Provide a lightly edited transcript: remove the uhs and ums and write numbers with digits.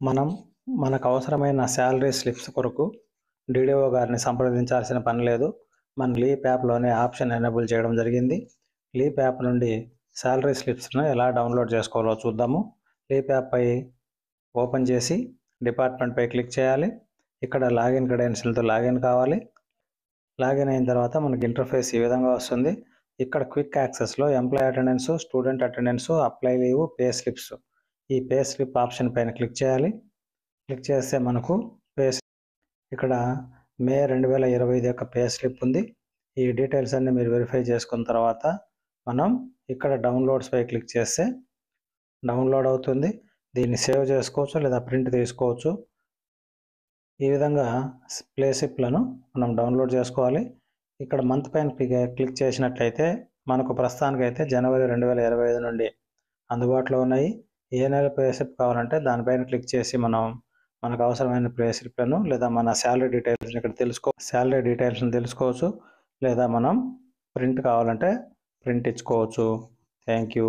మనం మనకు అవసరమైన శాలరీ స్లిప్స్ కొరకు డీడీఓ గారిని సంప్రదించాల్సిన పని లేదు. మన లీప్ యాప్లోనే ఆప్షన్ ఎనేబుల్ చేయడం జరిగింది. లీప్ యాప్ నుండి శాలరీ స్లిప్స్ను ఎలా డౌన్లోడ్ చేసుకోవాలో చూద్దాము. లీప్ యాప్పై ఓపెన్ చేసి డిపార్ట్మెంట్పై క్లిక్ చేయాలి. ఇక్కడ లాగిన్ క్రెడెన్షియల్తో లాగిన్ కావాలి. లాగిన్ అయిన తర్వాత మనకి ఇంటర్ఫేస్ ఈ విధంగా వస్తుంది. ఇక్కడ క్విక్ యాక్సెస్లో employee attendance, student attendance, apply leave, pay slips, ఈ పే స్లిప్ ఆప్షన్ పైన క్లిక్ చేయాలి. క్లిక్ చేస్తే మనకు ఇక్కడ మే 2025 యొక్క పే స్లిప్ ఉంది. ఈ డీటెయిల్స్ అన్ని మీరు వెరిఫై చేసుకున్న తర్వాత మనం ఇక్కడ డౌన్లోడ్స్ పై క్లిక్ చేస్తే డౌన్లోడ్ అవుతుంది. దీన్ని సేవ్ చేసుకోవచ్చు లేదా ప్రింట్ తీసుకోవచ్చు. ఈ విధంగా పే స్లిప్లను మనం డౌన్లోడ్ చేసుకోవాలి. ఇక్కడ మంత్ పైన క్లిక్ చేసినట్లయితే మనకు ప్రస్తుతానికైతే జనవరి 2025 నుండి అందుబాటులో ఉన్నాయి. ఏ నెల పే స్లిప్ కావాలంటే దానిపైన క్లిక్ చేసి మనకు అవసరమైన పే స్లిప్లను లేదా మన శాలరీ డీటెయిల్స్ని ఇక్కడ శాలరీ డీటెయిల్స్ని తెలుసుకోవచ్చు. లేదా మనం ప్రింట్ కావాలంటే ప్రింట్ ఇచ్చుకోవచ్చు. Thank you.